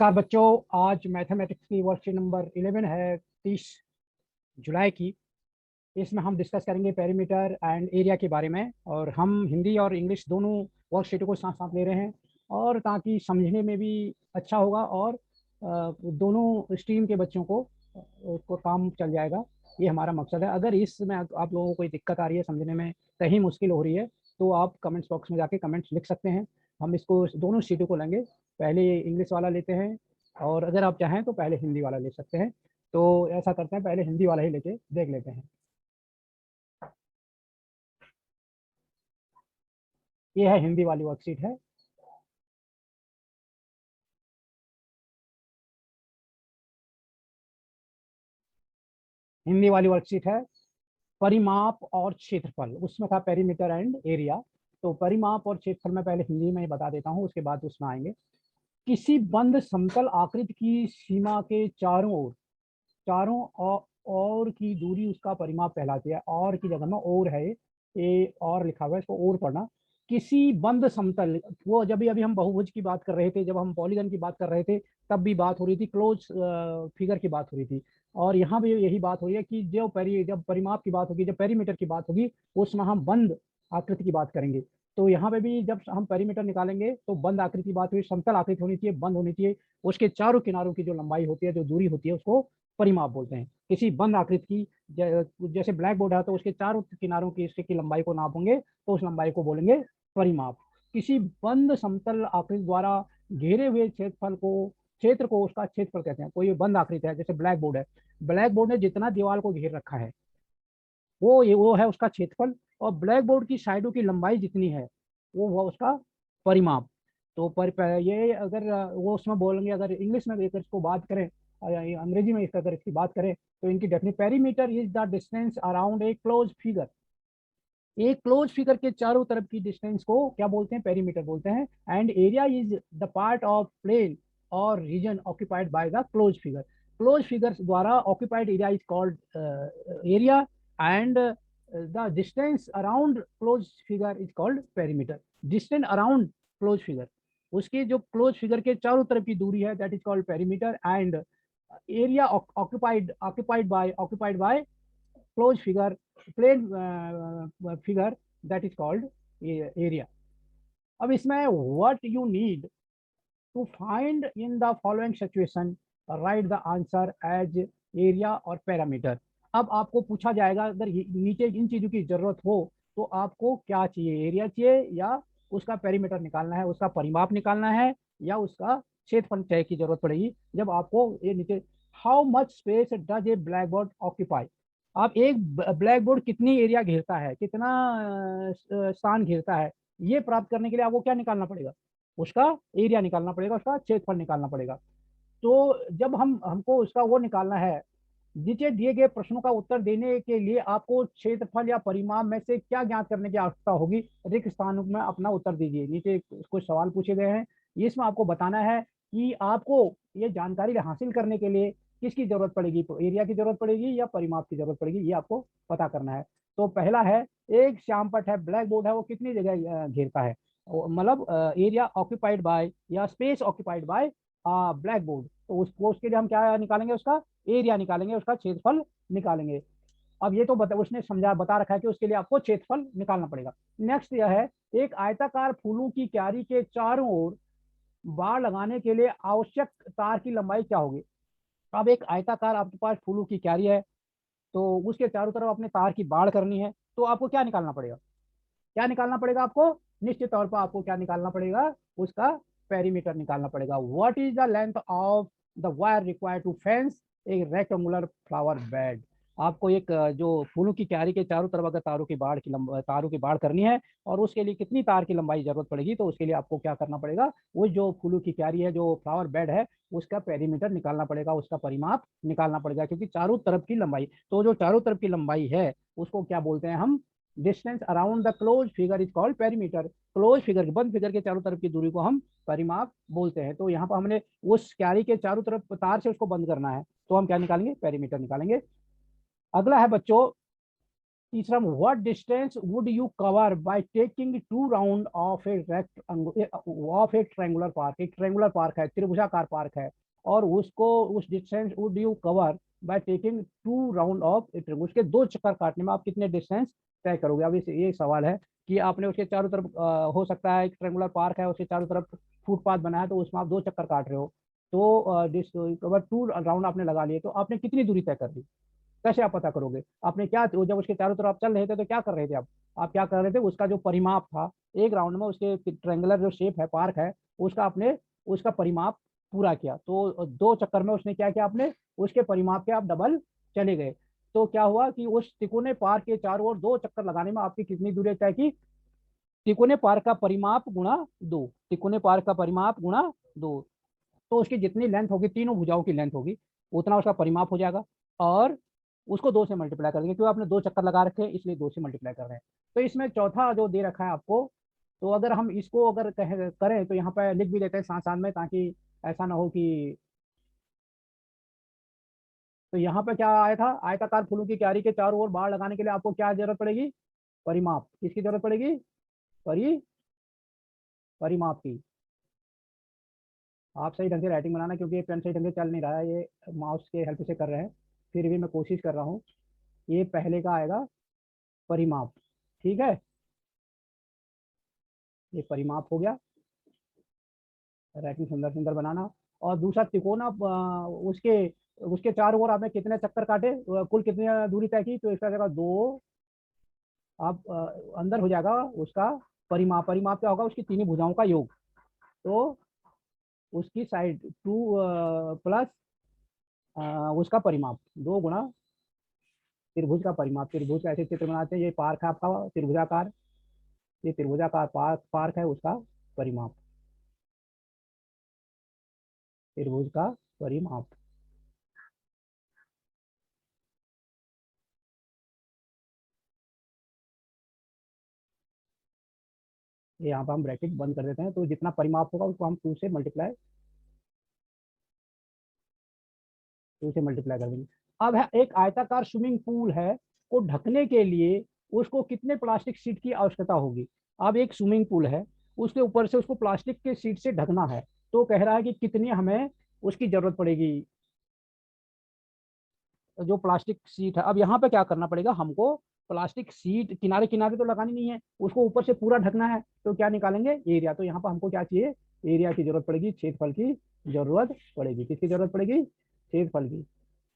नमस्कार बच्चों, आज मैथमेटिक्स की वर्कशीट नंबर 11 है 30 जुलाई की। इसमें हम डिस्कस करेंगे पेरीमीटर एंड एरिया के बारे में, और हम हिंदी और इंग्लिश दोनों वर्कशीटों को साथ साथ ले रहे हैं, और ताकि समझने में भी अच्छा होगा और दोनों स्ट्रीम के बच्चों को काम चल जाएगा। ये हमारा मकसद है। अगर इसमें आप लोगों को कोई दिक्कत आ रही है, समझने में कहीं मुश्किल हो रही है, तो आप कमेंट्स बॉक्स में जाके कमेंट्स लिख सकते हैं। हम इसको दोनों शीटों को लेंगे, पहले इंग्लिश वाला लेते हैं, और अगर आप चाहें तो पहले हिंदी वाला ले सकते हैं। तो ऐसा करते हैं, पहले हिंदी वाला ही लेके देख लेते हैं। ये है हिंदी वाली वर्कशीट है। हिंदी वाली वर्कशीट है परिमाप और क्षेत्रफल। उसमें था पेरीमीटर एंड एरिया। तो परिमाप और क्षेत्रफल मैं पहले हिंदी में बता देता हूँ, उसके बाद उसमें आएंगे। किसी बंद समतल आकृति की सीमा के चारों और की दूरी उसका परिमाप कहलाती है। और की जगह में और है, ये और लिखा हुआ है, इसको और पढ़ना। किसी बंद समतल, वो जब भी अभी हम बहुभुज की बात कर रहे थे, जब हम पॉलीगन की बात कर रहे थे, तब भी बात हो रही थी क्लोज फिगर की बात हो रही थी। और यहाँ भी यही बात हो रही है कि जब परिमाप की बात होगी, जब पेरीमीटर की बात होगी, उसमें हम बंद आकृति की बात करेंगे। तो यहाँ पे भी जब हम पेरीमीटर निकालेंगे तो बंद आकृति की बात हुई, समतल आकृति होनी चाहिए, बंद होनी चाहिए। उसके चारों किनारों की जो लंबाई होती है, जो दूरी होती है, उसको परिमाप बोलते हैं। किसी बंद आकृति की, जैसे ब्लैक बोर्ड है, तो उसके चारों किनारों की इसके की लंबाई को नापेंगे, तो उस लंबाई को बोलेंगे परिमाप। किसी बंद समतल आकृति द्वारा घेरे हुए क्षेत्र को उसका क्षेत्रफल कहते हैं। कोई बंद आकृति है, जैसे ब्लैक बोर्ड है, ब्लैक बोर्ड ने जितना दीवार को घेर रखा है, वो है उसका क्षेत्रफल। और ब्लैक बोर्ड की साइडों की लंबाई जितनी है, वो उसका परिमाप। तो ये अगर वो उसमें बोलेंगे, अगर इंग्लिश में अगर इसको बात करें, अंग्रेजी में इसका अगर इसकी बात करें, तो इनकी definition, perimeter is the distance around a close figure. एक क्लोज फिगर के चारों तरफ की डिस्टेंस को क्या बोलते हैं? पेरीमीटर बोलते हैं। And area is the part of plane और region occupied by the close figure. Close figure द्वारा occupied area is called area, and the distance around close figure is called perimeter. Distance around close figure, उसकी जो close figure के चारों तरफ की दूरी है, that is called perimeter. And area occupied by close figure, plane figure, that is called area. अब इसमें what you need to find in the following situation, write the answer as area और parameter. अब आपको पूछा जाएगा, अगर नीचे इन चीजों की जरूरत हो, तो आपको क्या चाहिए? एरिया चाहिए, या उसका पेरीमीटर निकालना है, उसका परिमाप निकालना है, या उसका क्षेत्रफल तय की जरूरत पड़ेगी। जब आपको ये नीचे, how much space does a black board occupy. आप एक ब्लैक बोर्ड कितनी एरिया घेरता है, कितना स्थान घेरता है, ये प्राप्त करने के लिए आपको क्या निकालना पड़ेगा? उसका एरिया निकालना पड़ेगा, उसका क्षेत्रफल निकालना पड़ेगा। तो जब हमको उसका वो निकालना है, नीचे दिए गए प्रश्नों का उत्तर देने के लिए आपको क्षेत्रफल या परिमाप में से क्या ज्ञात करने की आवश्यकता होगी? रिक्त स्थानों में अपना उत्तर दीजिए। नीचे कुछ सवाल पूछे गए हैं, इसमें आपको बताना है कि आपको ये जानकारी हासिल करने के लिए किसकी जरूरत पड़ेगी, एरिया की जरूरत पड़ेगी या परिमाप की जरूरत पड़ेगी, ये आपको पता करना है। तो पहला है, एक श्यामपट्ट है, ब्लैक बोर्ड है, वो कितनी जगह घेरता है? मतलब एरिया ऑक्यूपाइड बाय या space occupied by black board. तो उसके लिए हम क्या निकालेंगे? उसका एरिया निकालेंगे, उसका क्षेत्रफल निकालेंगे। अब ये तो उसने बता रखा है कि उसके लिए आपको क्षेत्रफल निकालना पड़ेगा। नेक्स्ट यह है, एक आयताकार फूलों की क्यारी के चारों ओर बाड़ लगाने के लिए आवश्यक तार की लंबाई क्या होगी? अब एक आयताकार आपके पास फूलों की क्यारी है, तो उसके चारों तरफ अपने तार की बाड़ करनी है, तो आपको क्या निकालना पड़ेगा? क्या निकालना पड़ेगा आपको? निश्चित तौर पर आपको क्या निकालना पड़ेगा? उसका पेरीमीटर निकालना पड़ेगा। What is the length of the wire required to fence a rectangular flower bed. आपको एक जो फूलों की क्यारी के चारों तरफ अगर तारों की बाढ़ करनी है, और उसके लिए कितनी तार की लंबाई जरूरत पड़ेगी, तो उसके लिए आपको क्या करना पड़ेगा? वो जो फूलों की क्यारी है, जो फ्लावर बेड है, उसका पेरीमीटर निकालना पड़ेगा, उसका परिमाप निकालना पड़ेगा, क्योंकि चारों तरफ की लंबाई, तो जो चारों तरफ की लंबाई है, उसको क्या बोलते हैं हम? Distance around the close figure is called perimeter. Close figure, बंद फिगर के चारों तरफ की दूरी को हम परिमाप बोलते हैं। तो यहाँ पर हमने उस क्यारी के चारों तरफ तार से उसको बंद करना है, तो हम क्या निकालेंगे? पेरीमीटर निकालेंगे। अगला है बच्चों, तीसरा, what distance would you cover by taking 2 round of A triangular park. एक ट्रायंगुलर पार्क है, त्रिभुजाकार पार्क है, और उसको उस distance would you cover by taking 2 round of A triangle. उसके 2 चक्कर काटने में आप कितने डिस्टेंस तय करोगे। अब ये सवाल है कि आपने उसके चारों तरफ हो सकता है एक ट्रायंगुलर पार्क है, उसके चारों तरफ फुटपाथ बना है, तो उसमें आप 2 चक्कर काट रहे हो, तो कवर 2 राउंड आपने लगा लिए, तो आपने कितनी दूरी तय कर ली। कैसे आप पता करोगे। आपने क्या, जब उसके चारों तरफ आप चल रहे थे तो क्या कर रहे थे आप क्या कर रहे थे, उसका जो परिमाप था एक राउंड में, उसके ट्रेंगुलर जो शेप है पार्क है, उसका आपने उसका परिमाप पूरा किया। तो 2 चक्कर में उसने क्या किया, आपने उसके परिमाप के आप डबल चले गए। तो क्या हुआ कि उस तिकोने पार्क के चारों ओर 2 चक्कर लगाने में आपकी कितनी दूरी तय की। तिकोने पार्क का परिमाप गुणा 2, तिकोने पार्क का परिमाप गुणा 2, तो उसकी जितनी लेंथ होगी, तीनों भुजाओं की लेंथ होगी, उतना उसका परिमाप हो जाएगा। और उसको 2 से मल्टीप्लाई कर देंगे, क्योंकि आपने 2 चक्कर लगा रखे हैं, इसलिए 2 से मल्टीप्लाई कर रहे हैं। तो इसमें चौथा जो दे रखा है आपको, तो अगर हम इसको अगर करें तो यहाँ पे लिख भी देते हैं साथ साथ में, ताकि ऐसा ना हो कि, तो यहाँ पे क्या आया था, आयताकार फूलों की क्यारी के चारों ओर बाढ़ लगाने के लिए आपको क्या जरूरत पड़ेगी, परिमाप। किसकी जरूरत पड़ेगी, परि परिमाप की। आप सही ढंग से राइटिंग बनाना, क्योंकि ये पेन सही ढंग से चल नहीं रहा है, ये माउस के हेल्प से कर रहे हैं, फिर भी मैं कोशिश कर रहा हूँ। ये पहले का आएगा परिमाप, ठीक है, ये परिमाप हो गया। राइटिंग सुंदर सुंदर बनाना। और दूसरा तिकोना, उसके उसके चारों ओर आपने कितने चक्कर काटे, कुल कितनी दूरी तय की, तो इसका जगह 2, आप अंदर हो जाएगा उसका परिमाप। परिमाप क्या होगा, उसकी तीनों भुजाओं का योग। तो उसकी साइड 2 प्लस उसका परिमाप 2 गुणा त्रिभुज का परिमाप। त्रिभुज का ऐसे चित्र बनाते हैं, ये पार्क है आपका त्रिभुजाकार, ये त्रिभुजाकार पार्क है, उसका परिमाप, त्रिभुज का परिमाप। ये यहाँ पर हम ब्रैकेट बंद कर देते हैं, तो जितना परिमाप होगा उसको हम 2 से मल्टीप्लाई कर देंगे। अब है एक आयताकार स्विमिंग पूल है, को ढकने के लिए उसको कितने प्लास्टिक शीट की आवश्यकता होगी। अब एक स्विमिंग पूल है, उसके ऊपर से उसको प्लास्टिक के शीट से ढकना है, तो कह रहा है कि कितनी हमें उसकी जरूरत पड़ेगी, जो प्लास्टिक शीट है। अब यहाँ पे क्या करना पड़ेगा हमको, प्लास्टिक शीट किनारे किनारे तो लगानी नहीं है, उसको ऊपर से पूरा ढकना है, तो क्या निकालेंगे, एरिया। तो यहाँ पर हमको क्या चाहिए, एरिया की जरूरत पड़ेगी, क्षेत्रफल की जरूरत पड़ेगी। किसकी जरूरत पड़ेगी, क्षेत्रफल की।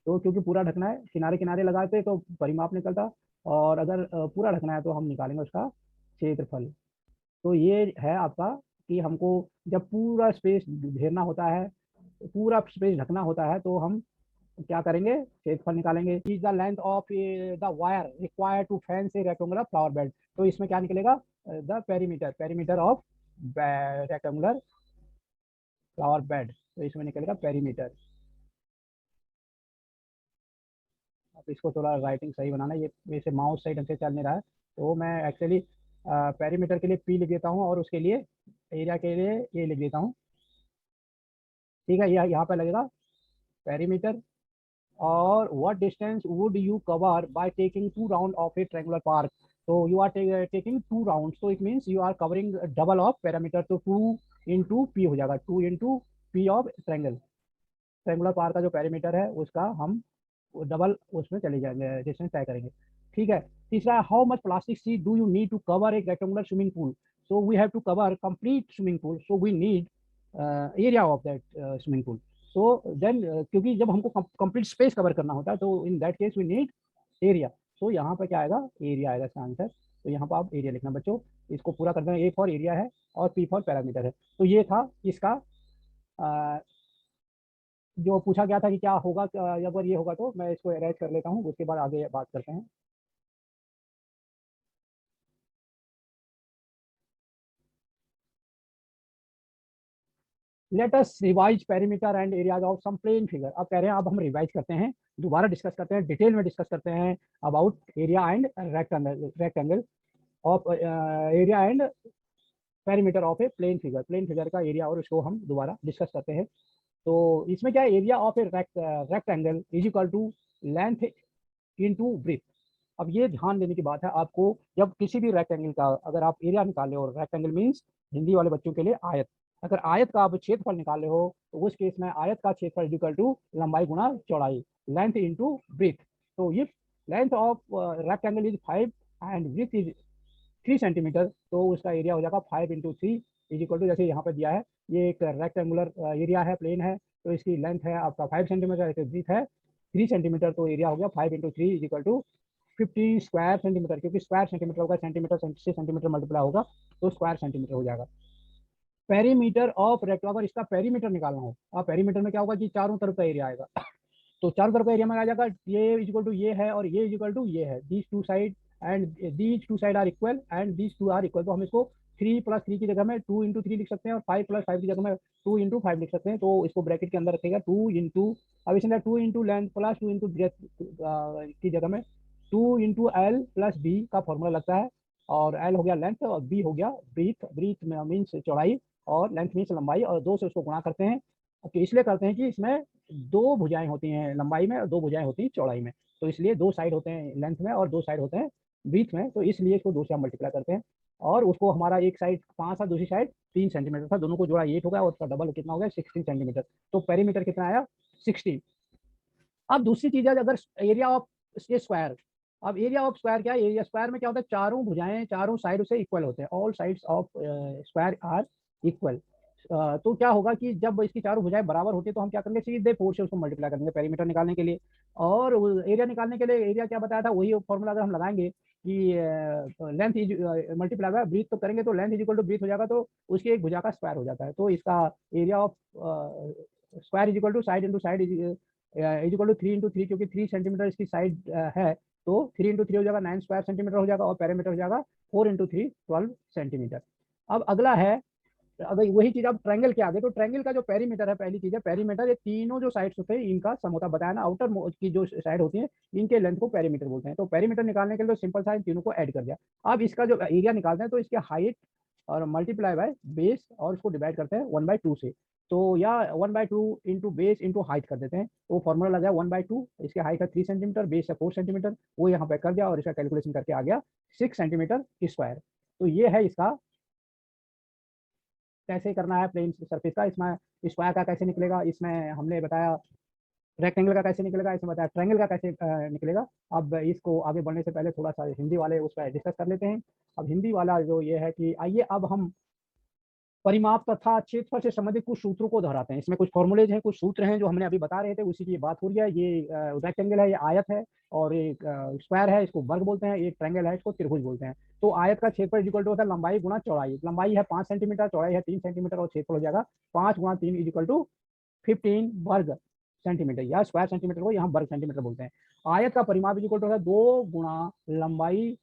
तो क्योंकि पूरा ढकना है, किनारे किनारे लगाते तो परिमाप निकलता, और अगर पूरा ढकना है तो हम निकालेंगे उसका क्षेत्रफल। तो ये है आपका कि हमको जब पूरा स्पेस घेरना होता है, पूरा स्पेस ढकना होता है, तो हम क्या करेंगे, क्षेत्रफल निकालेंगे। Is the length of the wire required to fence a rectangular flower bed. तो इसमें क्या निकलेगा, the perimeter, perimeter of rectangular flower bed, तो इसमें निकलेगा पेरीमीटर। अब इसको थोड़ा राइटिंग सही बनाना, ये वैसे माउस सही ढंग से चल नहीं रहा है, तो मैं एक्चुअली पेरीमीटर के लिए पी लिख देता हूँ, और उसके लिए एरिया के लिए ये लिख देता हूँ, ठीक है। यह यहाँ पे लगेगा पेरीमीटर। और what distance would you cover by taking 2 round of a triangular park। so you are taking 2 rounds, so it means you are covering double of parameter, तो 2 into p हो जाएगा, 2 into p of triangular park का जो perimeter है उसका हम double उसमें चले जाएंगे, डिस्टेंस तय करेंगे, ठीक है। तीसरा, how much plastic sheet do you need to cover एक rectangular swimming pool. So we have to cover complete swimming pool, so we need area of that swimming pool. So then, क्योंकि जब हमको complete space cover करना होता है, तो in that case we need area. तो यहाँ पर क्या आएगा, एरिया आएगा इसका आंसर। तो यहाँ पर आप एरिया लिखना बच्चों, इसको पूरा कर देना। ए फॉर एरिया है और पी फॉर पैरामीटर है। तो ये था इसका जो पूछा गया था कि क्या होगा, अगर ये होगा, तो मैं इसको अरेंज कर लेता हूँ, उसके बाद आगे बात करते हैं। Let us revise perimeter and areas of some plane figure. अब कह रहे हैं, अब हम रिवाइज करते हैं, दोबारा डिस्कस करते हैं, डिटेल में डिस्कस करते हैं about area and rectangle of area and perimeter of a plane figure. Plane figure का एरिया और उसको हम दोबारा डिस्कस करते हैं। तो इसमें क्या है, area of a rectangle is equal to length into breadth. अब ये ध्यान देने की बात है आपको, जब किसी भी रेक्टेंगल का अगर आप एरिया निकाल रहे हो, रेक्टेंगल मीन्स हिंदी वाले बच्चों के लिए आयत, अगर आयत का आप क्षेत्रफल निकाल रहे हो तो उस केस में आयत का क्षेत्रफल इक्वल टू लंबाई गुणा चौड़ाई, लेंथ इनटू ब्रेथ। तो if length of rectangle is 5 and breadth is 3 centimetre, तो उसका एरिया हो जाएगा 5 इंटू 3 इज इक्वल टू, जैसे यहाँ पर दिया है ये एक रेक्टेंगुलर एरिया है, प्लेन है, तो इसकी लेंथ है आपका 5 सेंटीमीटर, ब्रीथ है 3 सेंटीमीटर, तो एरिया हो गया 5 into 3 is equal to 50 square centimetre, क्योंकि स्क्वायर सेंटीमीटर होगा, सेंटीमीटर से सेंटीमीटर मल्टीप्लाई होगा तो स्क्वायर सेंटीमीटर हो जाएगा। पेरीमीटर ऑफ रेक्टेंगल, अगर इसका पेरीमीटर निकालना हो, अब पेरीमीटर में क्या होगा कि चारों तरफ का एरिया आएगा, तो चारों तरफ का एरिया में आ जाएगा, ये इक्वल टू ये है और ये इक्वल टू ये है, these two side and these two side are equal and these two are equal, तो हम इसको 3 प्लस 3 की जगह में 2 इंटू 3 लिख सकते हैं और 5 प्लस 5 की जगह में 2 इंटू 5 लिख सकते हैं, तो इसको ब्रैकेट के अंदर रखेगा 2 इंटू, अब इसमें 2 into length plus 2 into breadth की जगह में 2 इंटू एल प्लस बी का फॉर्मूला लगता है, और एल हो गया लेंथ और बी हो गया ब्रीथ, ब्रीथ मीन्स चौड़ाई और लेंथ मीन्स लंबाई, और 2 से उसको गुणा करते हैं, तो इसलिए करते हैं कि इसमें 2 भुजाएं होती हैं लंबाई में और 2 भुजाएं होती हैं चौड़ाई में, तो इसलिए 2 साइड होते हैं लेंथ में और 2 साइड होते हैं ब्रीथ में, तो इसलिए इसको 2 से हम मल्टीप्लाई करते हैं, और उसको हमारा एक साइड 5 था, दूसरी साइड 3 सेंटीमीटर था, दोनों को जोड़ा 8 हो गया और उसका डबल कितना हो गया 16 सेंटीमीटर, तो पेरीमीटर कितना आया 16। अब दूसरी चीज है, अगर एरिया ऑफ स्क्वायर, अब एरिया ऑफ स्क्वायर क्या है, एरिया स्क्वायर में क्या होता है, चारों भुजाएं चारों साइड से इक्वल होते हैं, all sides of square are equal, तो क्या होगा कि जब इसकी चारों भुजाएं बराबर होती है तो हम क्या करेंगे, सीधे 4 से उसको मल्टीप्लाई करेंगे पेरीमीटर निकालने के लिए, और एरिया निकालने के लिए एरिया क्या बताया था, वही फॉर्मूला अगर हम लगाएंगे कि लेंथ इज मल्टीप्लाई का ब्रीथ तो करेंगे, तो length is equal to breadth हो जाएगा, तो उसकी एक भुजा का स्क्वायर हो जाता है, तो इसका area of square is equal to side into side is equal to 3 into 3, क्योंकि 3 सेंटीमीटर इसकी साइड है, तो 3 इंटू 3 हो जाएगा 9 स्क्वायर सेंटीमीटर हो जाएगा, और पेरीमीटर हो जाएगा 4 इंटू 3 12 सेंटीमीटर। अब अगला है, अगर वही चीज अब ट्रायंगल के आगे, तो ट्रायंगल का जो पेरीमीटर है, पहली चीज है पेरीमीटर, ये तीनों जो साइड्स होते हैं इनका सम होता है, बताया ना, आउटर की जो साइड होती है इनके लेंथ को पेरीमीटर बोलते हैं, तो पेरीमीटर निकालने के लिए तो सिंपल सा इन तीनों को ऐड कर दिया। अब इसका जो एरिया निकालते हैं तो इसके हाइट और मल्टीप्लाई बाय बेस और इसको डिवाइड करते हैं 1/2 से, तो या 1/2 इंटू बेस इंटू हाइट कर देते हैं, तो फॉर्मूला लगा 1/2, इसके हाइट है 3 सेंटीमीटर, बेस है 4 सेंटीमीटर, वो यहाँ पे कर दिया और इसका कैलकुलेशन करके आ गया 6 सेंटीमीटर स्क्वायर। तो ये है इसका कैसे करना है प्लेन सरफेस का, इसमें स्क्वायर का कैसे निकलेगा, इसमें हमने बताया रेक्टेंगल का कैसे निकलेगा, इसमें बताया ट्रायंगल का कैसे निकलेगा। अब इसको आगे बढ़ने से पहले थोड़ा सा हिंदी वाले उस पर डिस्कस कर लेते हैं। अब हिंदी वाला जो ये है कि आइए अब हम परिमाप तथा क्षेत्रफल से संबंधित कुछ सूत्रों को दोहराते हैं, इसमें कुछ फॉर्मूलेज हैं, कुछ सूत्र हैं जो हमने अभी बता रहे थे, उसी की बात हो रही है। ये रेक्टेंगल है, ये आयत है, और एक स्क्वायर है इसको वर्ग बोलते हैं, एक ट्रायंगल है इसको त्रिभुज बोलते हैं। तो आयत का क्षेत्रफल इक्वल टू होता है लंबाई गुणा चौड़ाई, लंबाई है 5 सेंटीमीटर, चौड़ाई है 3 सेंटीमीटर, और क्षेत्रफल हो जाएगा 5 गुणा 3 इक्वल टू 15 वर्ग सेंटीमीटर, या स्क्वायर सेंटीमीटर को यहाँ वर्ग सेंटीमीटर बोलते हैं। आयत का परिमाप इक्वल टू होता है 2 गुणा लंबाई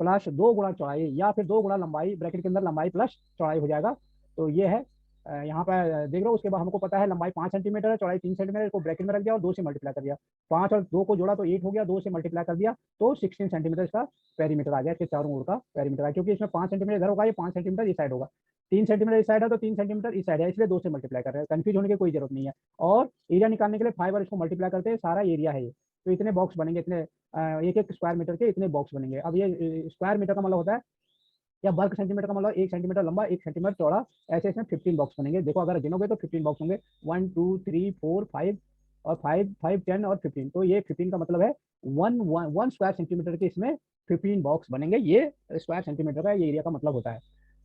प्लस 2 गुणा चौड़ाई, या फिर 2 गुणा लंबाई ब्रैकेट के अंदर लंबाई प्लस चौड़ाई हो जाएगा। तो ये है यहाँ पर देख रहे हो, उसके बाद हमको पता है लंबाई 5 सेंटीमीटर है, चौड़ाई 3 सेंटीमीटर, इसको ब्रैकेट में रख दिया और 2 से मल्टीप्लाई कर दिया, 5 और 2 को जोड़ा तो 8 हो गया, 2 से मल्टीप्लाई कर दिया तो 16 सेंटीमीटर इसका पेरीमीटर आ गया, इसके चारों ओर का पेरीमीटर है, क्योंकि इसमें 5 सेंटीमीटर इधर होगा, ये 5 सेंटीमीटर इस साइड होगा, 3 सेंटीमीटर इस साइड है तो 3 सेंटीमीटर इस साइड है, इसलिए 2 से मल्टीप्लाई कर रहे हैं, कंफ्यूज होने की कोई जरूरत नहीं है। और एरिया निकालने के लिए 5 और इसको मल्टीप्लाई करते हैं, सारा एरिया है ये, तो इतने बॉक्स बनेंगे, इतने एक एक स्क्वायर मीटर के इतने बॉक्स बनेंगे। अब ये स्क्वायर मीटर का मतलब होता है, या वर्ग सेंटीमीटर का मतलब 1 सेंटीमीटर लंबा 1 सेंटीमीटर चौड़ा, ऐसे इसमें 15 बॉक्स बनेंगे। देखो अगर गिनोगे तो 15 बॉक्स होंगे, 1 2 3 4 5 और 5 5 10 और 15, तो ये 15 का मतलब है 1 स्क्वायर सेंटीमीटर के इसमें 15 बॉक्स बनेंगे, ये स्क्वायर सेंटीमीटर का ये एरिया का मतलब होता है।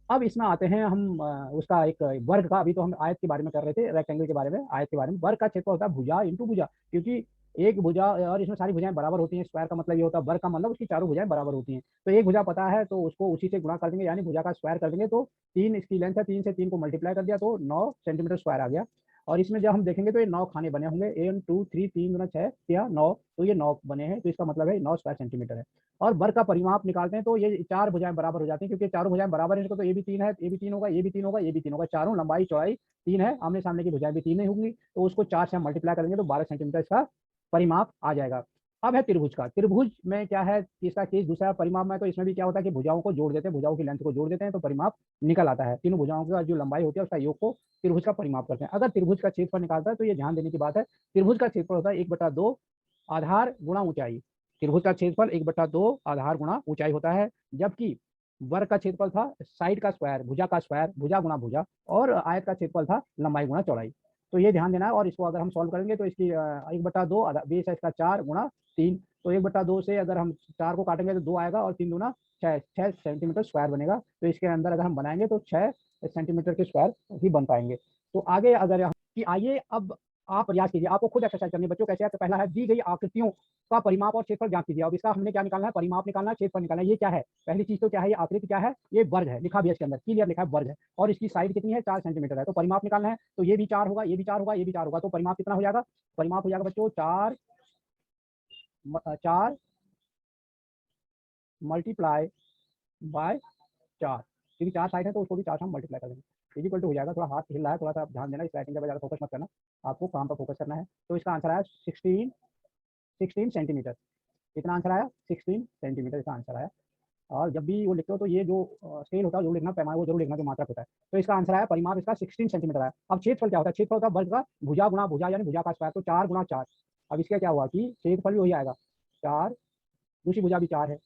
अब इसमें आते हैं हम उसका एक वर्ग का, अभी तो हम आयत के बारे में कर रहे थे, रेक्टेंगल के बारे में, आयत के बारे में। वर्ग का क्षेत्र होता है भुजा इंटू भुजा, क्योंकि एक भुजा और इसमें सारी भुजाएं बराबर होती हैं, स्क्वायर का मतलब ये होता है, वर्ग का मतलब उसकी चारों भुजाएं बराबर होती हैं, तो एक भुजा पता है तो उसको उसी से गुणा कर देंगे, यानी भुजा का स्क्वायर कर देंगे, तो 3 इसकी लेंथ है, 3 से 3 को मल्टीप्लाई कर दिया तो 9 सेंटीमीटर स्क्वायर आ गया। और इसमें जब हम देखेंगे तो ये 9 खाने बने होंगे, 1 2 3 3 गुना 6 या 9, तो ये 9 बने हैं, तो इसका मतलब है 9 स्क्वायर सेंटीमीटर है। और वर्ग का परिमाप निकालते हैं तो ये 4 भुजाएं बराबर हो जाती हैं, क्योंकि चारों भुजाएं बराबर है, तो ये भी 3 है, ये भी 3 होगा, ये भी 3 होगा, ये भी 3 होगा, चारों लंबाई चौड़ाई 3 है, आमने सामने की भुजाएं भी 3 ही होंगी, तो उसको 4 से हम मल्टीप्लाई करेंगे तो 12 सेंटीमीटर इसका परिमाप आ जाएगा। अब है त्रिभुज का, त्रिभुज में क्या है, इसका केस दूसरा परिमाप में, तो इसमें भी क्या होता है कि भुजाओं को जोड़ देते हैं, भुजाओं की लेंथ को जोड़ देते हैं तो परिमाप निकल आता है, तीनों भुजाओं का जो लंबाई होती है उसका योग को त्रिभुज का परिमाप करते हैं। अगर त्रिभुज का क्षेत्रफल निकालता है तो ये ध्यान देने की बात है, त्रिभुज का क्षेत्रफल होता है 1/2 आधार गुणा ऊंचाई, त्रिभुज का क्षेत्रफल 1/2 आधार गुणा ऊंचाई होता है, जबकि वर्ग का क्षेत्रफल था साइड का स्क्वायर, भुजा का स्क्वायर, भुजा गुणा भुजा, और आयत का क्षेत्रफल था लंबाई गुणा चौड़ाई। तो ये ध्यान देना है। और इसको अगर हम सॉल्व करेंगे तो इसकी 1/2 बेस है इसका 4 गुणा 3, तो 1/2 से अगर हम 4 को काटेंगे तो 2 आएगा, और 3 दूना 6 सेंटीमीटर स्क्वायर बनेगा। तो इसके अंदर अगर हम बनाएंगे तो 6 सेंटीमीटर के स्क्वायर ही बन पाएंगे। तो आगे अगर हम कि आइए अब आप प्रयास कीजिए, आपको खुद एक्सरसाइज करनी है बच्चों। कैसे है? तो पहला है दी गई आकृतियों का परिमाप और क्षेत्रफल ज्ञात कीजिए। अब इसका हमने क्या निकालना है? परिमाप निकालना है, क्षेत्रफल निकालना है। ये क्या है? पहली चीज तो क्या है? ये आकृति क्या है? ये वर्ग है, लिखा भी है इसके अंदर, क्लियर लिखा है वर्ग है, और इसकी साइड कितनी है? 4 सेंटीमीटर है। तो परिमाप निकालना है, तो ये भी 4 होगा, ये भी 4 होगा, ये भी 4 होगा। तो परिमाप कितना हो जाएगा? परिमाप हो जाएगा बच्चों 4 मल्टीप्लाई बाय 4, क्योंकि 4 साइड है तो उसको भी 4 से हम मल्टीप्लाई कर देंगे। इक्वल टू हो जाएगा, थोड़ा हाथ हिल रहा है, थोड़ा सा ध्यान देना, इस राइटिंग पे ज़्यादा फोकस मत करना, आपको काम पर फोकस करना है। तो इसका आंसर आया 16 सेंटीमीटर। कितना आंसर आया? 16 सेंटीमीटर इसका आंसर आया। और जब भी वो लिखते हो तो ये जो स्केल होता है जो लिखना, पैमाना, वो जरूर लिखना जो मात्रक होता है। तो इसका आंसर आया, परिमाप इसका 16 सेंटीमीटर आया। अब क्षेत्रफल क्या होता है? क्षेत्रफल होता है वर्ग का भुजा गुणा भुजा, यानी भुजा का स्क्वायर, तो 4 गुणा 4। अब इसका क्या हुआ कि क्षेत्रफल भी वही आएगा 4, दूसरी भुजा भी 4 है।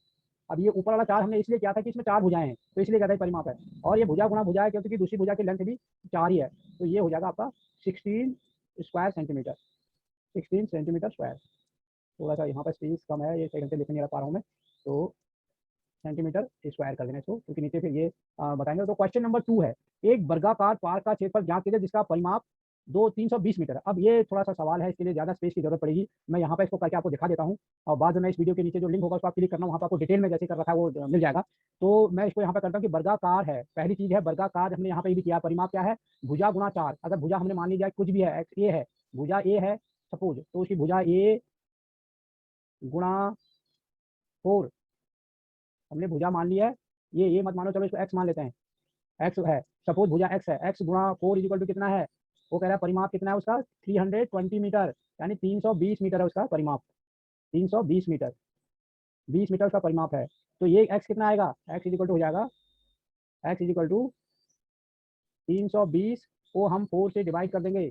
अब ये ऊपर वाला 4 हमने इसलिए किया था कि इसमें 4 भुजाएं हैं, तो इसलिए कहता है परिमाप है। और ये भुजा गुणा भुजा है क्योंकि दूसरी भुजा की लेंथ भी 4 ही है। तो ये हो जाएगा आपका 16 स्क्वायर सेंटीमीटर, 16 सेंटीमीटर स्क्वायर। थोड़ा सा यहाँ पर स्पेस कम है, ये सही ढंग से लिख नहीं पा रहा हूँ मैं, तो सेंटीमीटर स्क्वायर कर देना इसको, क्योंकि नीचे फिर ये बताएंगे। तो क्वेश्चन नंबर 2 है, एक वर्गाकार पार्क का क्षेत्रफल ज्ञात कीजिए जिसका परिमाप 320 मीटर। अब ये थोड़ा सा सवाल है, इसके लिए ज़्यादा स्पेस की जरूरत पड़ेगी। मैं यहाँ पे इसको करके आपको दिखा देता हूँ, और बाद में इस वीडियो के नीचे जो लिंक होगा उसको आप क्लिक करना, वहाँ पर आपको डिटेल में जैसे कर रखा है वो मिल जाएगा। तो मैं इसको यहाँ पे करता हूँ कि वर्गाकार है, पहली चीज़ है वर्गाकार, हमने यहाँ पे भी किया। परिमाप क्या है? भुजा गुणा 4। अगर भुजा हमने मान लीजिए कुछ भी है, ए है, भुजा ए है सपोज, तो उसकी भुजा ए गुणा 4 हमने भुजा मान लिया है। ये मत मानो, चलो इसको एक्स मान लेते हैं, एक्स है सपोज, भुजा एक्स है, एक्स गुणा 4 इक्वल टू कितना है? वो कह रहा है परिमाप कितना है उसका? 320 मीटर, यानी 320 मीटर है उसका परिमाप, 320 मीटर, 20 मीटर का परिमाप है। तो ये एक्स कितना आएगा? एक्स इक्वल टू हो जाएगा, एक्स इक्वल टू 320 को हम 4 से डिवाइड कर देंगे,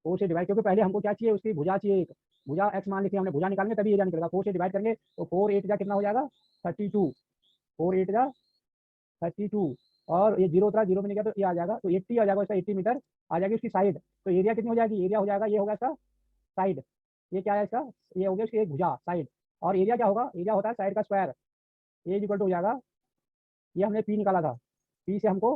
4 से डिवाइड, क्योंकि पहले हमको क्या चाहिए? उसकी भुजा चाहिए, एक भुजा एक्स मान लीजिए, हमने भुजा निकालेंगे तभी एरिया निकलेगा। 4 से डिवाइड करेंगे तो 4 8 जा कितना हो जाएगा? 32, 4 8 जा 32, और ये जीरो उतरा, जीरो में नहीं गया तो ये आ जाएगा, तो 80 आ जाएगा इसका, 80 मीटर आ जाएगी उसकी साइड। तो एरिया कितनी हो जाएगी? एरिया हो जाएगा, ये होगा इसका साइड, ये क्या है इसका? ये हो गया इसकी एक भुजा साइड, और एरिया क्या होगा? एरिया होता है साइड का स्क्वायर। ए इक्वल टू हो जाएगा, ये हमने पी निकाला था, पी से हमको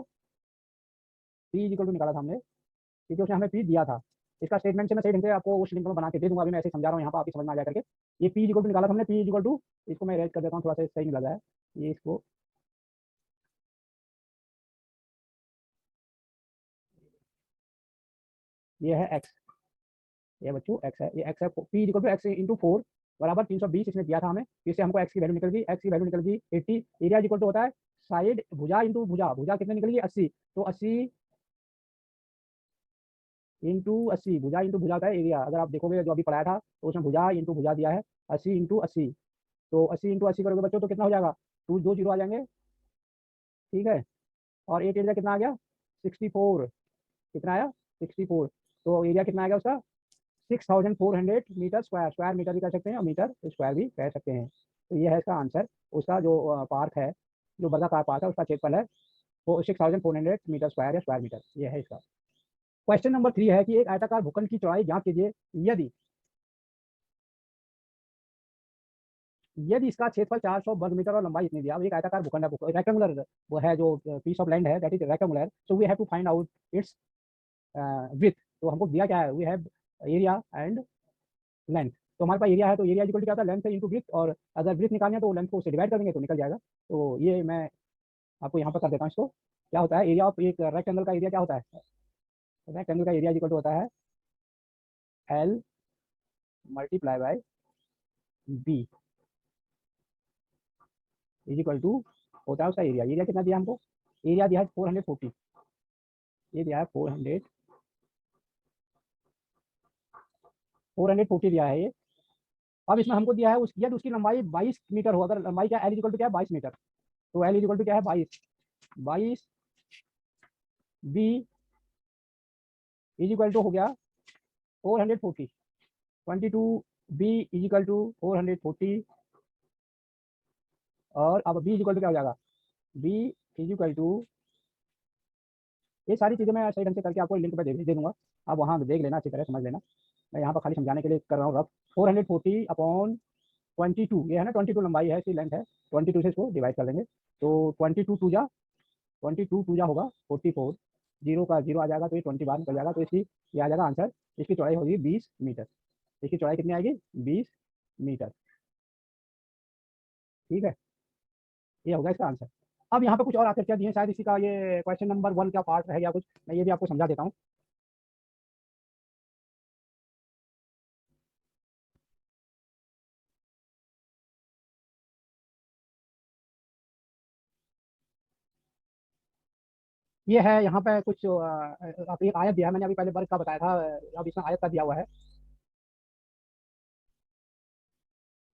पी इक्वल टू निकाला था हमने, क्योंकि उसने हमें पी दिया था। इसका स्टेटमेंट से मैं सही ढंग से आपको उस लिंक में बना के दे दूंगा, अभी मैं ऐसे समझा रहा हूँ यहाँ पर, आप समझ में आ जाए करके। ये पी इक्वल टू निकाला था हमने, पी इक्वल टू, इसको मैं रेज कर देता हूँ, थोड़ा सा सही नहीं लगा है ये, इसको ये है एक्स, ये बच्चों एक्स है, ये एक्स है, P equal to X into 4 बराबर 320 इसने दिया था हमें, इससे हमको एक्स की वैल्यू निकल गई, एक्स की वैल्यू निकल गई 80। एरिया इक्वल टू होता है साइड भुजा इंटू भुजा, भुजा कितने निकल गई? 80, तो 80 इंटू 80, भुजा इंटू भुजा का एरिया, अगर आप देखोगे जो अभी पढ़ाया था तो उसमें भुजा इंटू भुजा दिया है, 80 इंटू 80, तो 80 इंटू 80 करोगे बच्चों तो कितना हो जाएगा? 2 2 जीरो आ जाएंगे, ठीक है, और 8 एरिया कितना आ गया? 64, कितना आया? 64, तो एरिया कितना आ गया उसका? 6400 मीटर स्क्वायर, स्क्वायर मीटर भी कह सकते हैं और मीटर स्क्वायर भी कह सकते हैं। तो ये है इसका आंसर, उसका जो पार्क है, जो वर्गाकार पार्क है, उसका क्षेत्रफल है वो 6400 मीटर स्क्वायर या स्क्वायर मीटर, ये है इसका। क्वेश्चन नंबर 3 है कि एक आयताकार भूखंड की चौड़ाई ज्ञात कीजिए यदि यदि इसका क्षेत्रफल 400 वर्ग मीटर और लंबाई इतनी दिया। अब एक आयताकार भूखंड है, रेक्टेंगुलर वो है, जो पीस ऑफ लैंड है that is rectangular, so we have to find out its width. तो हमको दिया क्या है? We have area and length. तो हमारे पास एरिया है, तो एरिया इक्वल टू क्या होता है? लेंथ इंटू विड्थ, और अगर विड्थ निकालनी है तो लेंथ को उससे डिवाइड कर देंगे तो निकल जाएगा। तो ये मैं आपको यहाँ पर कर देता हूँ इसको। क्या होता है एरिया ऑफ एक रेक्टेंगल का एरिया? क्या होता है रेक्टेंगल का एरिया? इक्वल टू होता है L multiply by B is equal to होता है उसका एरिया। एरिया कितना दिया हमको? एरिया दिया है 440, ये दिया है 440 दिया है ये। अब इसमें हमको दिया है यदि उसकी लंबाई 22 मीटर हो, अगर लंबाई क्या, एल इक्वल टू क्या है? 22 मीटर, तो एल इक्वल टू क्या है? 22, 22 बी इज इक्वल टू हो गया 440, 22 बी इजिकल टू 440, और अब बी इजिकल टू क्या हो जाएगा, बी इजिकल टू, ये सारी चीज़ें मैं सही ढंग से करके आपको लिंक पे दे दूंगा, आप वहाँ देख लेना, अच्छी तरह समझ लेना। मैं यहाँ पर खाली समझाने के लिए कर रहा हूँ रफ। 440 अपॉन 22, ये है ना 22 लंबाई है, इसकी लेंथ है, 22 से इसको डिवाइड कर देंगे, तो 22 टू जा, 22 टू जा होगा 44, जीरो का जीरो आ जाएगा, तो ये 20 बार निकल जाएगा, तो इसकी ये आ जाएगा आंसर। इसकी चौड़ाई होगी 20 मीटर, इसकी चौड़ाई कितनी आएगी, 20 मीटर। ठीक है, ये होगा इसका आंसर। अब यहाँ पे कुछ और आकृतियाँ दी हैं, शायद इसी का ये क्वेश्चन नंबर 1 का पार्ट रह गया कुछ, मैं ये भी आपको समझा देता हूँ। ये है यहाँ पे कुछ एक आयत दिया है, मैंने अभी पहले वर्ग का बताया था, अब इसमें आयत का दिया हुआ है।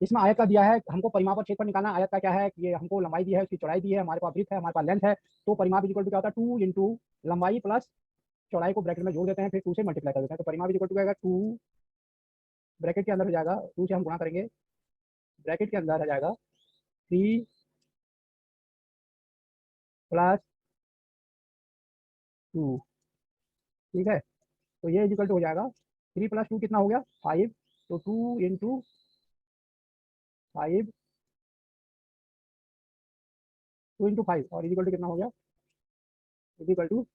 इसमें आयत का दिया है, हमको परिमाप और क्षेत्रफल निकालना है। आयत का क्या है कि ये हमको लंबाई दी है, उसकी चौड़ाई दी है, हमारे पास वृत्त है, हमारे पास लेंथ है, तो परिमाप इक्वल टू क्या होता है, 2 इंटू लंबाई प्लस चौड़ाई को ब्रैकेट में जोड़ देते हैं, फिर 2 से मल्टीप्लाई कर देते हैं, तो परिमाप इक्वल टू क्या, 2 ब्रैकेट के अंदर हो जाएगा, 2 से हम गुणा करेंगे, ब्रैकेट के अंदर आ जाएगा 3 प्लस 2। ठीक है, तो ये इक्वल टू हो जाएगा 3 प्लस 2 कितना हो गया, 5, तो 2 इंटू 5, 2 इंटू 5 और इक्वल टू कितना हो गया, इक्वल टू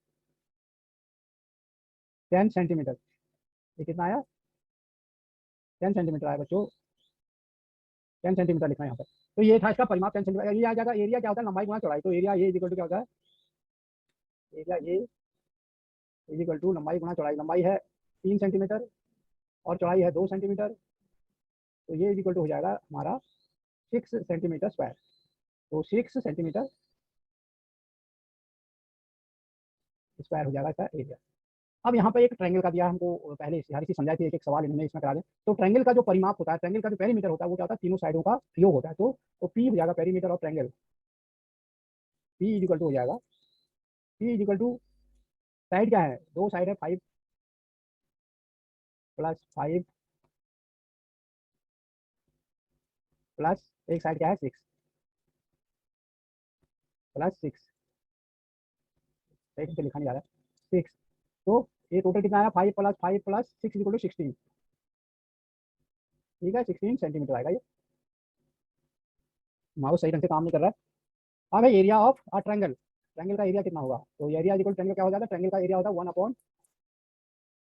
10 सेंटीमीटर। ये कितना आया, 10 सेंटीमीटर आया बच्चों, 10 सेंटीमीटर लिखना है यहाँ पर। तो ये था इसका परिमाप 10 सेंटीमीटर। ये आ जाएगा, एरिया क्या होता है, लंबाई गुणा चौड़ाई, तो एरिया ये इक्वल टू क्या होता है, एरिया ये इक्वल टू लंबाई गुणा चौड़ाई, लंबाई है 3 सेंटीमीटर और चौड़ाई है 2 सेंटीमीटर, तो ये इक्वल टू हो जाएगा हमारा 6 सेंटीमीटर स्क्वायर, तो 6 सेंटीमीटर स्क्वायर हो जाएगा इसका एरिया। अब यहाँ पे एक ट्रायंगल का दिया हमको, पहले हर चीज समझाई थी, एक एक सवाल इन्होंने इसमें करा दें। तो ट्रायंगल का जो परिमाप होता है, ट्रायंगल का जो पेरीमीटर होता है, वो क्या होता है, तीनों साइडों का योग होता है, तो पी हो जाएगा perimeter of triangle, P equal to हो जाएगा, पी इक्वल टू, साइड क्या है, दो साइड है, 5 प्लस 5 प्लस एक साइड क्या है, 6 प्लस 6, एक से लिखा नहीं जा रहा है, 6, तो ये टोटल कितना आया, 5 प्लस 5 प्लस 6 इक्वल टू 16। ठीक है, 16 सेंटीमीटर आएगा ये। माउस सही ढंग से काम नहीं कर रहा है। अब है area of a triangle, triangle का एरिया कितना होगा, तो एरिया इक्वल ट्रायंगल क्या हो जाता है, ट्रायंगल का एरिया होता है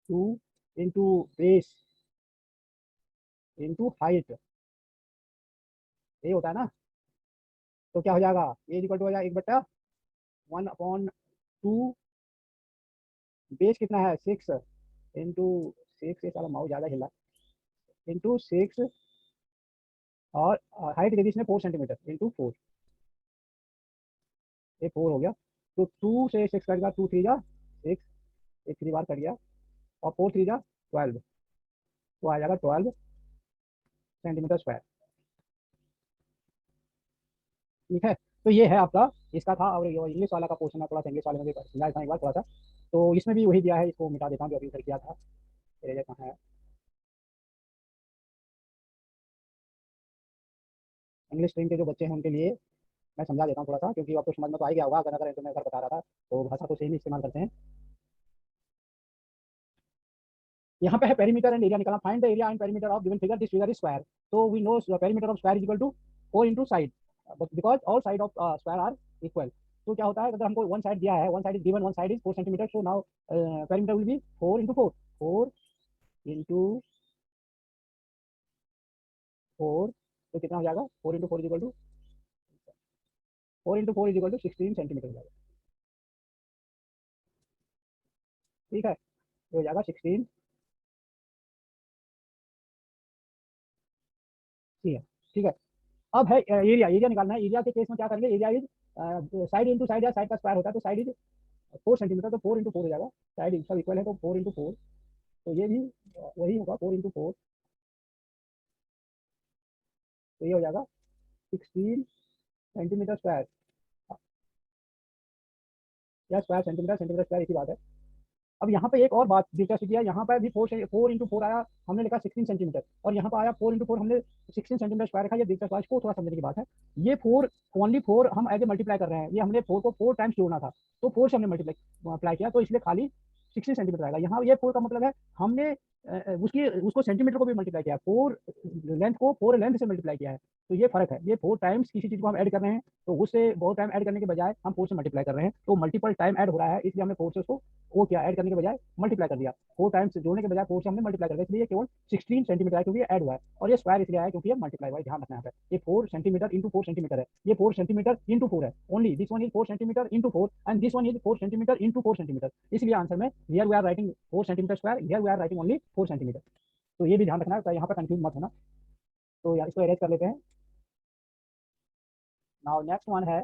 1/2 इंटू बेस इंटू हाइट, ये होता है ना, तो क्या हो जाएगा, ये इक्वल टू हो जाएगा 1/1/2, बेस कितना है 6 इंटू 6, ये सारा माउस ज़्यादा हिला, इंटू 6, और हाइट दे दी इसने 4 सेंटीमीटर इंटू 4, ये 4 हो गया, तो 2 से 6 कट गया, 2 3 जा 6, एक 3 बार कट गया, और 4 3 जा 12, तो आ जाएगा 12 सेंटीमीटर स्क्वायर। ठीक है, तो ये है आपका इसका था, और ये इंग्लिश वाला का पोर्शन है, थोड़ा सा इंग्लिश वाले में भी समझा देता हूँ एक बार थोड़ा सा। तो इसमें भी वही दिया है, इसको मिटा देता हूँ जो अभी उधर किया था, इरेजर कहाँ है, इंग्लिश स्ट्रीम के जो बच्चे हैं उनके लिए मैं समझा देता हूँ थोड़ा सा, क्योंकि आपको समझ में तो आ ही गया होगा, अगर अगर तो मैं अगर बता रहा था, तो भाषा तो सेम ही इस्तेमाल करते हैं। यहाँ पे है पेरीमीटर एंड एरिया निकालना, find the area and perimeter of given figure, this figure is square, तो we know perimeter of square is equal to 4 into side, because all side of square are equal. तो क्या होता है, अगर हमको one side दिया है, one side is given, one side is 4 centimetre, so now perimeter will be 4 into 4, 4 into 4, तो कितना हो जाएगा, 4 into 4 is equal to, 4 into 4 is equal to 16 centimetre हो जाएगा। ठीक है, तो हो जाएगा 16 सी है। ठीक है, अब है एरिया, एरिया निकालना है। एरिया के केस में क्या करेंगे, area is side into side, या साइड का स्क्वायर होता है, तो साइड इज 4 सेंटीमीटर, तो 4 इंटू 4 हो जाएगा, साइड सब इक्वल है, तो 4 इंटू 4, तो ये भी वही होगा, 4 इंटू 4, तो ये हो जाएगा 16 सेंटीमीटर स्क्वायर, या स्क्वायर सेंटीमीटर, सेंटीमीटर स्क्वायर एक ही बात है। अब यहाँ पे एक और बात दिलचस्प किया, यहाँ पर भी 4 इंटू 4 आया, हमने लिखा 16 सेंटीमीटर, और यहाँ पर आया 4 इंटू 4, हमने 16 सेंटीमीटर स्क्वायर रखा। ये दिलचस्प बात को थोड़ा समझने की बात है। ये 4 ओनली 4 हम एज ए मल्टीप्लाई कर रहे हैं, ये हमने 4 को 4 टाइम्स जोड़ना था, तो 4 से हमने मल्टीप्लाई किया, तो इसलिए खाली 16 सेंटीमीटर आएगा। यहाँ ये 4 का मतलब है हमने उसको सेंटीमीटर को भी मल्टीप्लाई किया है, 4 लेंथ को 4 लेंथ से मल्टीप्लाई किया है, तो ये फर्क है। ये 4 टाइम्स किसी चीज को हम ऐड कर रहे हैं, तो उससे बहुत टाइम ऐड करने के बजाय हम 4 से मल्टीप्लाई कर रहे हैं, तो मल्टीपल टाइम ऐड हो रहा है, इसलिए हमने 4 से उसको वो किया, ऐड करने के बजाय मल्टीप्लाई कर दिया। 4 टाइम्स जोड़ने के बजाय 4 से हमने मल्टीप्लाई कर दिया, इसलिए केवल 16 सेंटीमीटर है, क्योंकि ये ऐड हुआ है, और ये स्क्वायर इसलिए आया क्योंकि ये मल्टीप्लाई हुआ है। ध्यान रखना है, ये 4 सेंटीमीटर इंटू 4 सेंटीमीटर है, ये 4 सेंटीमीटर इंटू 4 है, only this one is 4 centimetre into 4 and this one is 4 centimetre into 4 centimetre, इसलिए आंसर में here we are writing 4 centimetre square, here we are writing only 4 centimetre. तो ये भी ध्यान रखना है, तो यहाँ पर कंफ्यूज मत होना। तो यार इसको अरेंज कर लेते हैं। नाउ नेक्स्ट वन है,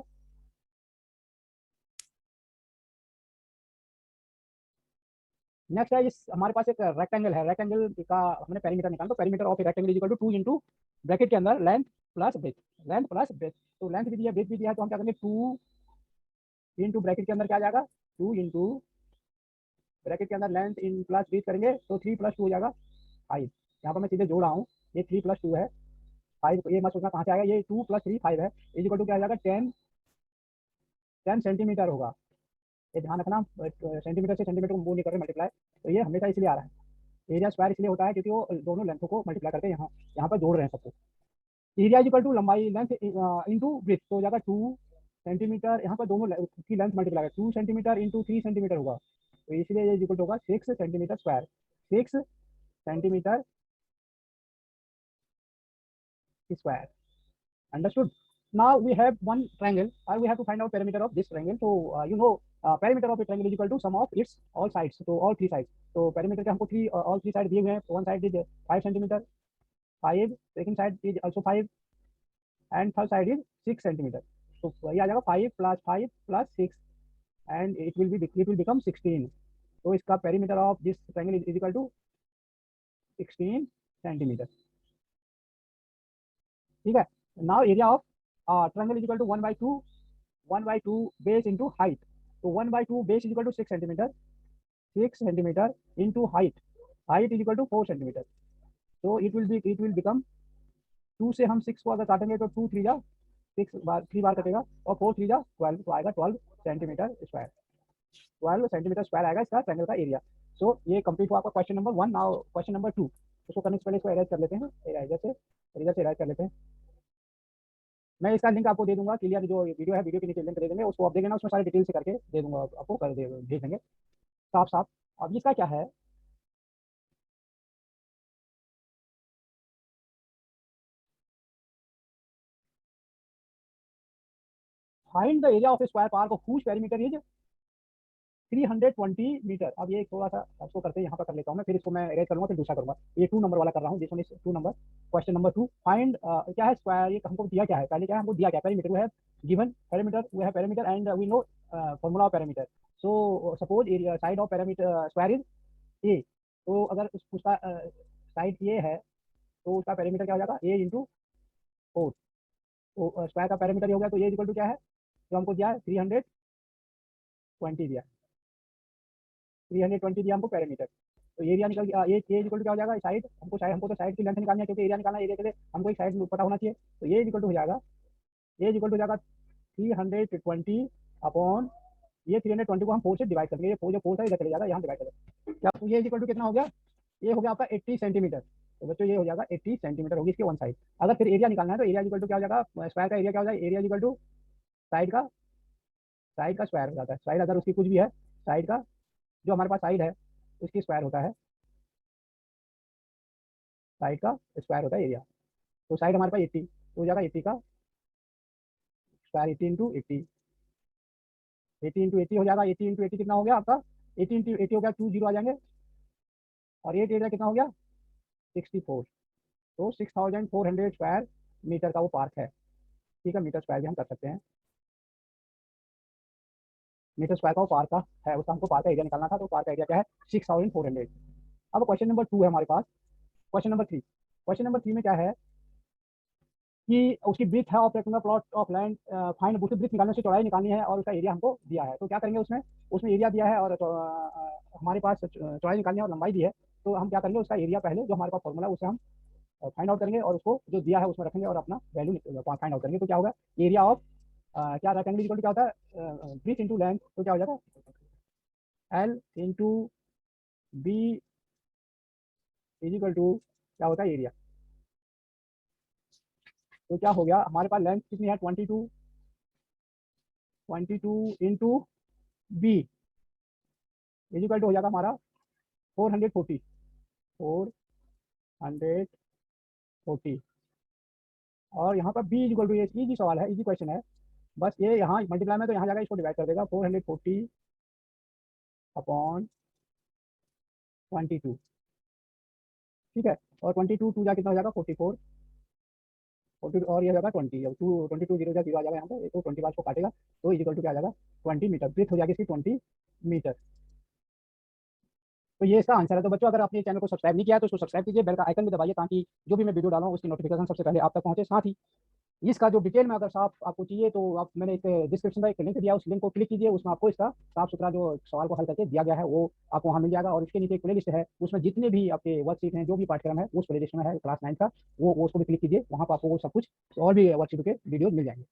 नेक्स्ट है, इस हमारे पास एक रेक्टेंगल है, रेक्टेंगल का हमने पेरीमीटर निकाला, तो perimeter of a rectangle is equal to 2 into bracket के अंदर length plus breadth, length plus breadth, तो लेंथ भी दिया ब्रेथ भी दिया है, तो हम क्या करेंगे 2 इंटू ब्रैकेट के अंदर क्या आ जाएगा, 2 इंटू ब्रैकेट के अंदर लेंथ इन प्लस ब्रेथ करेंगे, तो 3 प्लस 2 हो जाएगा 5। यहाँ पर मैं सीधे जोड़ रहा हूँ, ये 3 प्लस 2 है 5, ये मत सोचना कहाँ से आएगा, ये 2 प्लस 3 5 है, इज इक्वल टू क्या आ जाएगा 10 सेंटीमीटर होगा। ये ध्यान रखना, सेंटीमीटर से सेंटीमीटर को मूव नहीं कर रहे मल्टीप्लाई, तो ये हमेशा इसलिए आ रहा है। एरिया स्क्वायर इसलिए होता है क्योंकि वो दोनों लेंथों को मल्टीप्लाई करके यहाँ यहाँ पर जोड़ रहे हैं सबको। एरिया इक्वल टू लंबाई लेंथ इंटू ब्रेथ, तो हो जाएगा 2 सेंटीमीटर, यहाँ पर दोनों की length multiply 2 centimetre into 3 centimetre होगा, तो इसलिए ये इक्वल होगा 6 centimetre square, 6 centimetre square. Understood? Now we have one triangle, and we have to find out perimeter of this triangle. So perimeter of a triangle is equal to sum of its all sides. So all three sides. So perimeter के हमको all three sides दिए हुए हैं. One side is 5 centimeter, 5. Second side is also 5, and third side is 6 centimeter. So ये आ जाएगा 5 plus 6, and it will become 16. तो इसका perimeter of this triangle is equal to 16 centimeter. ठीक है. Now area of triangle is equal to 1/2 base into height. So 1/2 base is equal to 6 centimeter, 6 centimeter into height is equal to 4 centimeter. So it will become 2 से हम 6 को अगर काटेंगे तो 2 3 जा 6 बार 3 बार कटेगा, और 4 3 जा 12, तो आएगा 12 सेंटीमीटर स्क्वायर, 12 सेंटीमीटर स्क्वायर आएगा इसका ट्रायंगल का एरिया। सो ये कंप्लीट हुआ आपका question number 1। Now question number 2, उसको करने से पहले इसको अरेंज कर लेते हैं, इरेजर से अरेंज कर लेते हैं। मैं इसका लिंक आपको दे दूंगा, क्लियर जो वीडियो है वीडियो के नीचे लिंक दे देंगे, उसको आप देखें ना, उसमें सारे डिटेल से करके दे दूंगा आपको, कर दे भेज देंगे साफ साफ। अब इसका क्या है, find the area of square park of whose perimeter is 320 metre. अब ये थोड़ा सा इसको करते हैं, यहाँ पर कर लेता हूँ मैं, फिर इसको मैं अरेंज करूंगा, फिर दूसरा करूंगा। ये 2 नंबर वाला कर रहा हूँ, जिसमें 2 नंबर क्वेश्चन नंबर 2, फाइंड क्या है स्क्वायर, ये हमको दिया क्या है, पहले क्या है हमको दिया क्या, पेरीमीटर वो है गिवन, पेरीमीटर वो है perimeter, and we know formula of perimeter. So suppose area side of perimeter square is A, तो अगर उसका साइड ए है, तो उसका पेरीमीटर क्या हो जाएगा, ए इंटू 4। तो स्क्वायर का पेरीमीटर ये हो गया, तो ए इक्वल टू क्या है जो हमको दिया है 320 दिया, 320 दिया हमको पेरीमीटर। तो एरिया निकल गया, ए इक्वल टू क्या हो जाएगा, साइड हमको तो साइड की लेंथ निकालनी है, क्योंकि एरिया निकालना है, एरिया के लिए हमको एक साइड पता होना चाहिए, तो ये इक्वल टू हो जाएगा, ये इक्वल टू हो जाएगा 320 अपॉन ये 320 को हम 4 से डिवाइड करेंगे, ये 4 जो 4 था इधर चले जाएगा, यहाँ डिवाइड करेंगे क्या, तो ये इक्वल टू कितना हो गया, ये हो गया आपका 80 सेंटीमीटर। तो बच्चों ये हो जाएगा 80 सेंटीमीटर होगी इसके वन साइड। अगर फिर एरिया निकालना है तो एरिया इक्वल टू क्या हो जाएगा, स्क्वायर का एरिया क्या हो जाएगा, एरिया इक्वल टू साइड का स्क्वायर हो जाता है। साइड अगर उसकी कुछ भी है, साइड का जो हमारे पास साइड है उसकी स्क्वायर होता है, साइड का स्क्वायर होता है एरिया। तो साइड हमारे पास 80, तो हो जाएगा 80 का स्क्वायर, 80 इंटू 80, 80 इंटू 80 हो जाएगा, 80 इंटू 80 कितना हो गया आपका, 80 इंटू 80 हो गया, 2 जीरो आ जाएंगे, और 8 एरिया कितना हो गया 64। तो 6400 स्क्वायर मीटर का वो पार्क है। ठीक है, मीटर स्क्वायर भी हम कर सकते हैं, मीटर स्क्वायर का वो पार्क का है, उसका हमको पार्क का एरिया निकालना था, तो पार्क का एरिया क्या है 6400। अब क्वेश्चन नंबर 2 है हमारे पास, क्वेश्चन नंबर 3 में क्या है, कि उसकी ब्रीथ है of rectangular plot of land, find उसकी ब्रीथ निकालने से चौड़ाई निकालनी है और उसका एरिया हमको दिया है। तो क्या करेंगे, उसमें उसमें एरिया दिया है और हमारे पास चौड़ाई निकालनी है और लंबाई दी है। तो हम क्या करेंगे, उसका एरिया पहले जो हमारे पास फॉर्मूला है उसे हम फाइंड आउट करेंगे और उसको जो दिया है उसमें रखेंगे और अपना वैल्यू फाइंड आउट करेंगे। तो क्या होगा, एरिया ऑफ क्या रेक्टेंगल इक्वल टू क्या होता है, ब्रीथ इंटू लेंथ। तो क्या हो जाएगा, L into B is equal to क्या होता है, एरिया। तो क्या हो गया, हमारे पास लेंथ कितनी है, 22, 22 into B is equal to हो जाएगा हमारा 440, 440। और यहाँ पर बी इज इक्वल टू, ये इजी सवाल है, इजी क्वेश्चन है। बस ये यहाँ मल्टीप्लाई में तो यहाँ जाएगा, इसको डिवाइड कर देगा, 440 अपॉन 22। ठीक है, और 22 टू जा कितना हो जाएगा, 44, 40 और ये हो जाएगा 20। अब 22 जीरो जा जीरो आ जाएगा यहाँ पे, तो 20 को काटेगा तो इजिकल टू क्या आ जाएगा, 20 मीटर। ब्रीथ हो जाएगी इसकी 20 मीटर। तो ये इसका आंसर है। तो बच्चों, अगर आपने चैनल को सब्सक्राइब नहीं किया है तो उसको सब्सक्राइब कीजिए, बेल का आइकन भी दबाइए ताकि जो भी मैं वीडियो डालूँ उसकी नोटिफिकेशन सबसे पहले आप तक पहुंचे। साथ ही इसका जो डिटेल में अगर साफ आपको चाहिए तो आप, मैंने एक डिस्क्रिप्शन में एक लिंक दिया, उस लिंक को क्लिक कीजिए, उसमें आपको इसका साफ सुथरा जो सवाल को हल करके दिया गया है वो आपको वहाँ मिल जाएगा। और इसके नीचे एक प्ले लिस्ट है, उसमें जितने भी आपके वर्कशीट हैं, जो भी पाठ्यक्रम है उस प्ले लिस्ट में है क्लास 9 का, वो उसको भी क्लिक कीजिए, वहाँ पर आपको वो सब कुछ और भी वर्कशीट के वीडियो मिल जाएंगे।